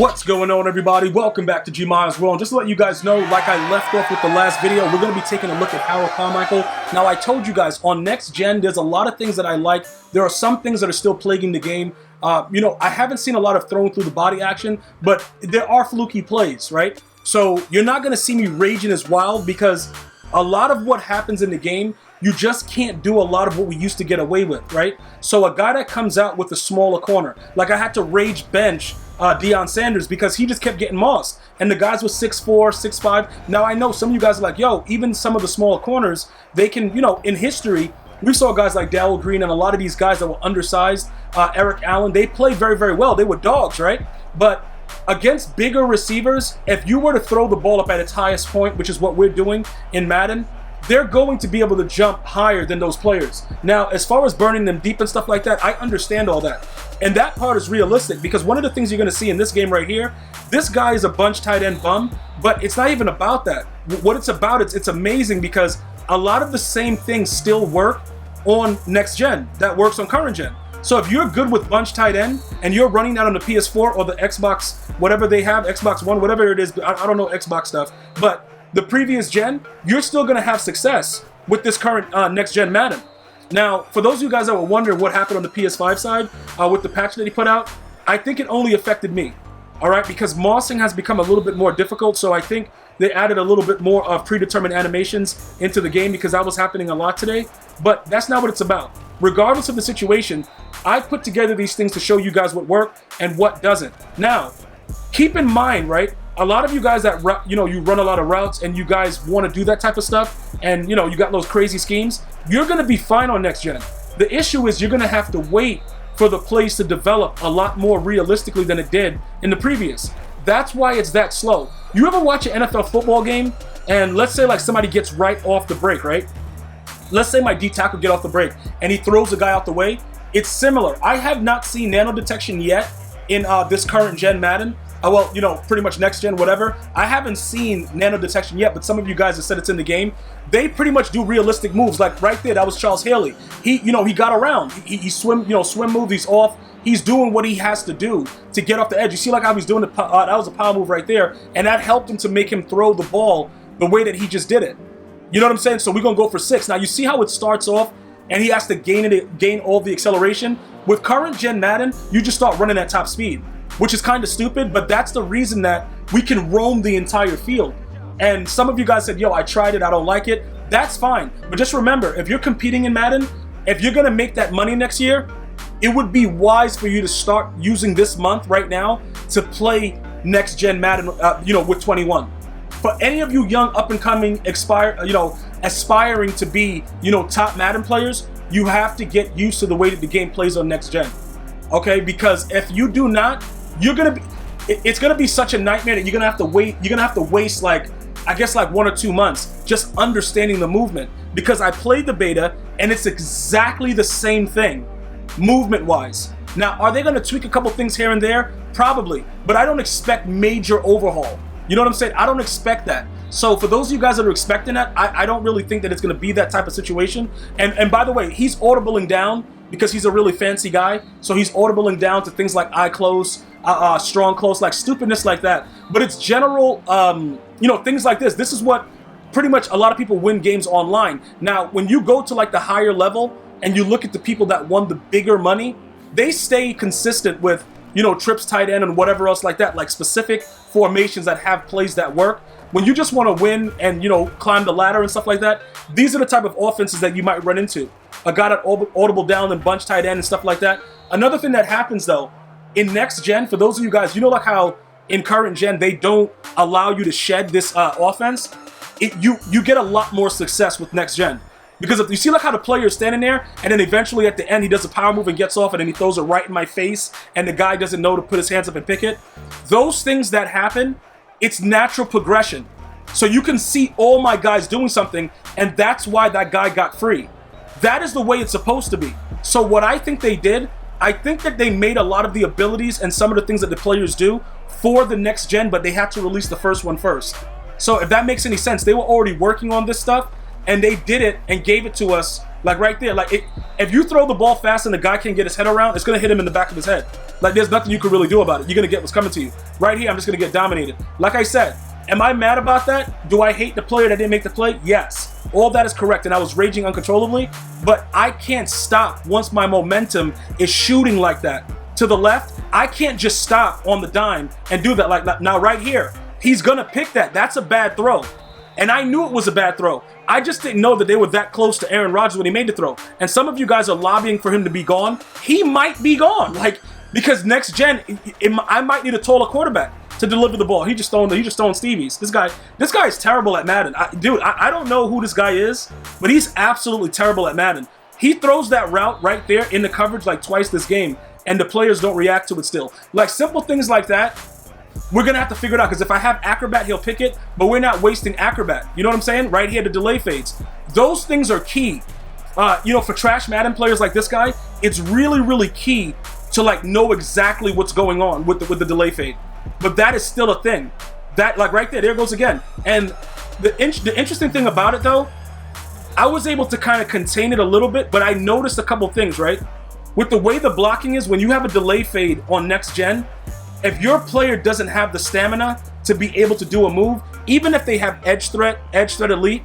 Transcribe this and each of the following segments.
What's going on, everybody? Welcome back to GmiasWorld. Just to let you guys know, like I left off with the last video, we're going to be taking a look at Harold Carmichael. Now, I told you guys, on Next Gen, there's a lot of things that I like. There are some things that are still plaguing the game. I haven't seen a lot of throwing through the body action, but there are fluky plays, right? So you're not going to see me raging as wild because a lot of what happens in the game, you just can't do a lot of what we used to get away with, right? So a guy that comes out with a smaller corner, like I had to rage bench Deion Sanders because he just kept getting mossed. And the guys with 6'4", 6'5". Now I know some of you guys are like, yo, even some of the smaller corners, they can, in history, we saw guys like Darryl Green and a lot of these guys that were undersized, Eric Allen, they played very, very well. They were dogs, right? But against bigger receivers, if you were to throw the ball up at its highest point, which is what we're doing in Madden, they're going to be able to jump higher than those players. Now, as far as burning them deep and stuff like that, I understand all that. And that part is realistic because one of the things you're going to see in this game right here, this guy is a bunch tight end bum, but it's not even about that. What it's about, it's amazing because a lot of the same things still work on Next Gen that works on current gen. So if you're good with bunch tight end and you're running that on the PS4 or the Xbox, whatever they have, Xbox One, whatever it is, I don't know Xbox stuff, but the previous gen, you're still going to have success with this current Next Gen Madden. Now, for those of you guys that were wondering what happened on the PS5 side with the patch that he put out, I think it only affected me, all right? Because mossing has become a little bit more difficult, so I think they added a little bit more of predetermined animations into the game because that was happening a lot today, but that's not what it's about. Regardless of the situation, I put together these things to show you guys what worked and what doesn't. Now, keep in mind, right, a lot of you guys that, you run a lot of routes and you guys want to do that type of stuff and, you got those crazy schemes, you're going to be fine on Next Gen. The issue is you're going to have to wait for the plays to develop a lot more realistically than it did in the previous. That's why it's that slow. You ever watch an NFL football game and let's say like somebody gets right off the break, right? Let's say my D tackle get off the break and he throws the guy out the way. It's similar. I have not seen nano detection yet in this current gen Madden. Pretty much Next Gen, whatever. I haven't seen nano detection yet, but some of you guys have said it's in the game. They pretty much do realistic moves. Like right there, that was Charles Haley. He got around. He swim move. He's off. He's doing what he has to do to get off the edge. You see like how he's doing that was a power move right there, and that helped him to make him throw the ball the way that he just did it. You know what I'm saying? So we're gonna go for 6. Now you see how it starts off, and he has to gain all the acceleration. With current gen Madden, you just start running at top speed, which is kind of stupid, but that's the reason that we can roam the entire field. And some of you guys said, yo, I tried it, I don't like it. That's fine. But just remember, if you're competing in Madden, if you're gonna make that money next year, it would be wise for you to start using this month right now to play Next Gen Madden, with 21. For any of you young up-and-coming, aspiring to be, top Madden players, you have to get used to the way that the game plays on Next Gen. Okay, because if you do not, it's gonna be such a nightmare that you're gonna have to wait. You're gonna have to waste like 1 or 2 months just understanding the movement. Because I played the beta and it's exactly the same thing, movement-wise. Now, are they gonna tweak a couple things here and there? Probably, but I don't expect major overhaul. You know what I'm saying? I don't expect that. So for those of you guys that are expecting that, I don't really think that it's gonna be that type of situation. And by the way, he's audibling down because he's a really fancy guy, so he's audibling down to things like eye close, strong close, like stupidness like that. But it's general, things like this. This is what pretty much a lot of people win games online. Now, when you go to like the higher level and you look at the people that won the bigger money, they stay consistent with, trips tight end and whatever else like that, like specific formations that have plays that work. When you just want to win and, climb the ladder and stuff like that, these are the type of offenses that you might run into. A guy that audible down and bunch tight end and stuff like that. Another thing that happens though, in Next Gen, for those of you guys, like how in current gen, they don't allow you to shed this offense. You get a lot more success with Next Gen. Because if you see like how the player is standing there and then eventually at the end he does a power move and gets off and then he throws it right in my face and the guy doesn't know to put his hands up and pick it. Those things that happen, it's natural progression. So you can see all my guys doing something and that's why that guy got free. That is the way it's supposed to be. So what I think they did, I think that they made a lot of the abilities and some of the things that the players do for the Next Gen, but they had to release the first one first. So if that makes any sense, they were already working on this stuff. and they did it and gave it to us like right there. Like if you throw the ball fast and the guy can't get his head around, it's gonna hit him in the back of his head. Like there's nothing you can really do about it. You're gonna get what's coming to you. Right here, I'm just gonna get dominated. Like I said, am I mad about that? Do I hate the player that didn't make the play? Yes. All that is correct, and I was raging uncontrollably, but I can't stop once my momentum is shooting like that. To the left, I can't just stop on the dime and do that like that. Now right here, he's gonna pick that. That's a bad throw. And I knew it was a bad throw. I just didn't know that they were that close to Aaron Rodgers when he made the throw. And some of you guys are lobbying for him to be gone. He might be gone. Like, because next gen, I might need a taller quarterback to deliver the ball. He just throwing Stevies. This guy is terrible at Madden. I don't know who this guy is, but he's absolutely terrible at Madden. He throws that route right there in the coverage like twice this game, and the players don't react to it still. Like simple things like that, we're gonna have to figure it out, because if I have Acrobat, he'll pick it, but we're not wasting Acrobat. You know what I'm saying? Right here, the delay fades. Those things are key. You know, for trash Madden players like this guy, it's really, really key to like know exactly what's going on with the delay fade. But that is still a thing. That, like right there, there it goes again. And the interesting thing about it though, I was able to kind of contain it a little bit, but I noticed a couple things, right? With the way the blocking is, when you have a delay fade on next gen, if your player doesn't have the stamina to be able to do a move, even if they have edge threat elite,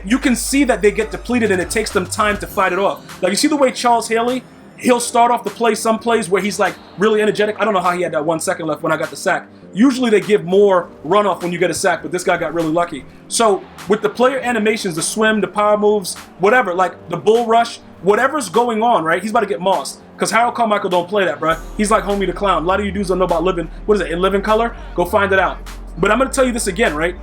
you can see that they get depleted and it takes them time to fight it off. Like you see the way Charles Haley, he'll start off the play, some plays where he's like really energetic. I don't know how he had that 1 second left when I got the sack. Usually they give more runoff when you get a sack, but this guy got really lucky. So with the player animations, the swim, the power moves, whatever, like the bull rush, whatever's going on, right? He's about to get mossed. Because Harold Carmichael don't play that, bruh. He's like Homie the Clown. A lot of you dudes don't know about living, what is it, in living color? Go find it out. But I'm going to tell you this again, right?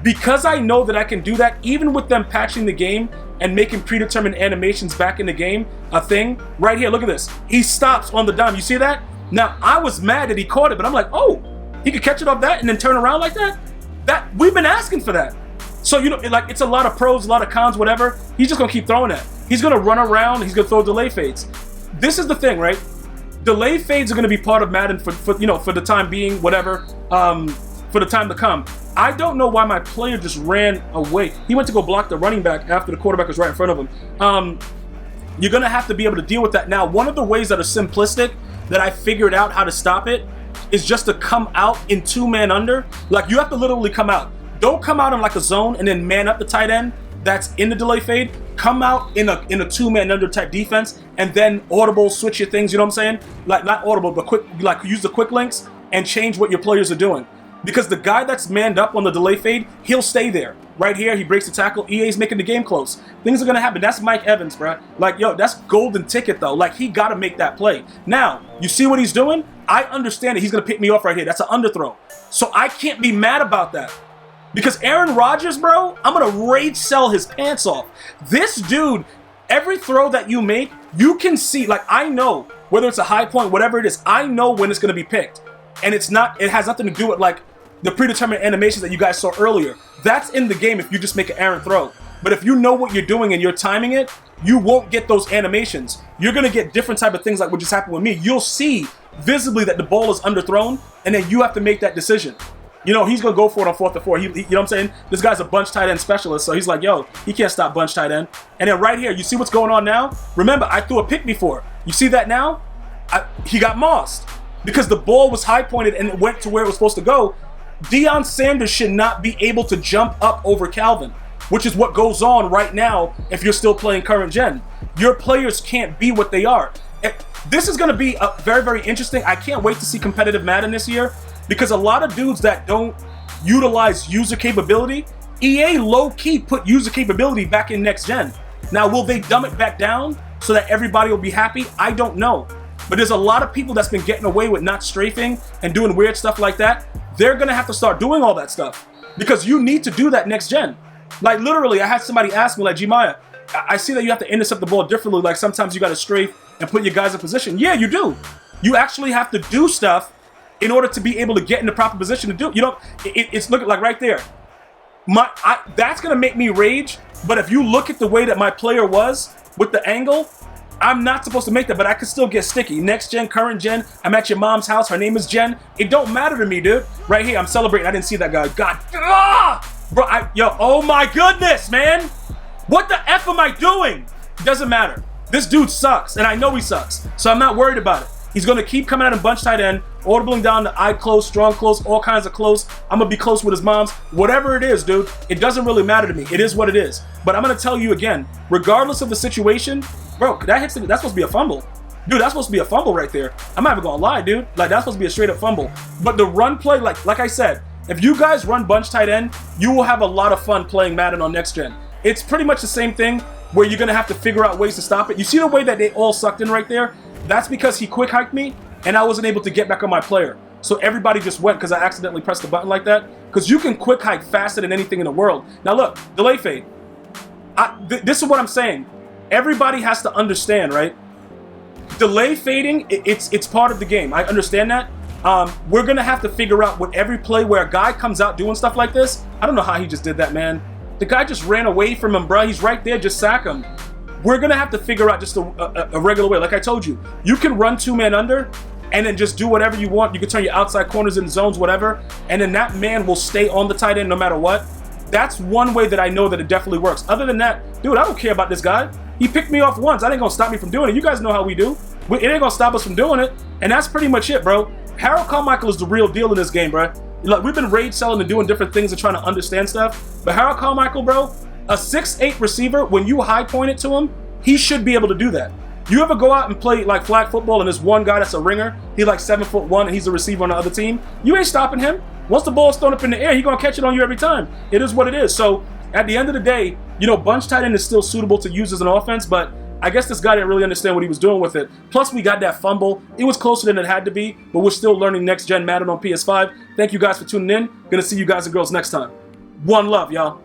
Because I know that I can do that, even with them patching the game and making predetermined animations back in the game a thing, right here, look at this. He stops on the dime. You see that? Now, I was mad that he caught it, but I'm like, oh, he could catch it off that and then turn around like that? We've been asking for that. So, you know, like it's a lot of pros, a lot of cons, whatever. He's just going to keep throwing that. He's going to run around. He's going to throw delay fades. This is the thing, right? Delay fades are going to be part of Madden for the time being, whatever, for the time to come. I don't know why my player just ran away. He went to go block the running back after the quarterback was right in front of him. You're going to have to be able to deal with that. Now, one of the ways that are simplistic that I figured out how to stop it is just to come out in 2-man under. Like, you have to literally come out. Don't come out in like a zone and then man up the tight end that's in the delay fade. Come out in a 2-man under type defense and then audible switch your things, you know what I'm saying? Like, not audible, but quick, like use the quick links and change what your players are doing. Because the guy that's manned up on the delay fade, he'll stay there. Right here, he breaks the tackle. EA's making the game close. Things are going to happen. That's Mike Evans, bro. Like, yo, that's golden ticket, though. Like, he got to make that play. Now, you see what he's doing? I understand it. He's going to pick me off right here. That's an underthrow. So I can't be mad about that. Because Aaron Rodgers, bro, I'm going to rage sell his pants off. This dude, every throw that you make, you can see, like, I know, whether it's a high point, whatever it is, I know when it's going to be picked. And it has nothing to do with, like, the predetermined animations that you guys saw earlier. That's in the game if you just make an errant throw. But if you know what you're doing and you're timing it, you won't get those animations. You're going to get different type of things like what just happened with me. You'll see visibly that the ball is underthrown, and then you have to make that decision. You know, he's going to go for it on 4th and 4. You know what I'm saying? This guy's a bunch tight end specialist, so he's like, yo, he can't stop bunch tight end. And then right here, you see what's going on now? Remember, I threw a pick before. You see that now? He got mossed because the ball was high pointed and it went to where it was supposed to go. Deion Sanders should not be able to jump up over Calvin, which is what goes on right now if you're still playing current gen. Your players can't be what they are. This is going to be very, very interesting. I can't wait to see competitive Madden this year because a lot of dudes that don't utilize user capability, EA low-key put user capability back in next gen. Now, will they dumb it back down so that everybody will be happy? I don't know. But there's a lot of people that's been getting away with not strafing and doing weird stuff like that. They're going to have to start doing all that stuff because you need to do that next gen. Like literally, I had somebody ask me like, Gmia, I see that you have to intercept the ball differently. Like sometimes you got to strafe and put your guys in position. Yeah, you do. You actually have to do stuff in order to be able to get in the proper position to do it. You know, it's looking like right there. That's going to make me rage. But if you look at the way that my player was with the angle, I'm not supposed to make that, but I can still get sticky. Next gen, current gen, I'm at your mom's house. Her name is Jen. It don't matter to me, dude. Right here, I'm celebrating. I didn't see that guy. God. Bro, yo, oh my goodness, man. What the F am I doing? Doesn't matter. This dude sucks, and I know he sucks, so I'm not worried about it. He's going to keep coming at him bunch tight end, audibling down to eye close, strong close, all kinds of close. I'm going to be close with his mom's. Whatever it is, dude, it doesn't really matter to me. It is what it is. But I'm going to tell you again, regardless of the situation, bro, that's supposed to be a fumble. Dude, that's supposed to be a fumble right there. I'm not even going to lie, dude. Like, that's supposed to be a straight up fumble. But the run play, like I said, if you guys run bunch tight end, you will have a lot of fun playing Madden on Next Gen. It's pretty much the same thing where you're going to have to figure out ways to stop it. You see the way that they all sucked in right there? That's because he quick hiked me and I wasn't able to get back on my player. So everybody just went because I accidentally pressed the button like that. Because you can quick hike faster than anything in the world. Now look, delay fade. This is what I'm saying. Everybody has to understand, right? Delay fading, it's part of the game. I understand that. We're going to have to figure out with every play where a guy comes out doing stuff like this. I don't know how he just did that, man. The guy just ran away from him, bro. He's right there. Just sack him. We're going to have to figure out just a regular way. Like I told you, you can run two-man under and then just do whatever you want. You can turn your outside corners into zones, whatever, and then that man will stay on the tight end no matter what. That's one way that I know that it definitely works. Other than that, dude, I don't care about this guy. He picked me off once. That ain't going to stop me from doing it. You guys know how we do. It ain't going to stop us from doing it, and that's pretty much it, bro. Harold Carmichael is the real deal in this game, bro. Like, we've been raid selling and doing different things and trying to understand stuff, but Harold Carmichael, bro, a 6'8" receiver, when you high point it to him, he should be able to do that. You ever go out and play like flag football and there's one guy that's a ringer, he like 7'1" and he's a receiver on the other team? You ain't stopping him. Once the ball's thrown up in the air, he's gonna catch it on you every time. It is what it is. So at the end of the day, you know, bunch tight end is still suitable to use as an offense, but I guess this guy didn't really understand what he was doing with it. Plus, we got that fumble. It was closer than it had to be, but we're still learning next gen Madden on PS5. Thank you guys for tuning in. Gonna see you guys and girls next time. One love, y'all.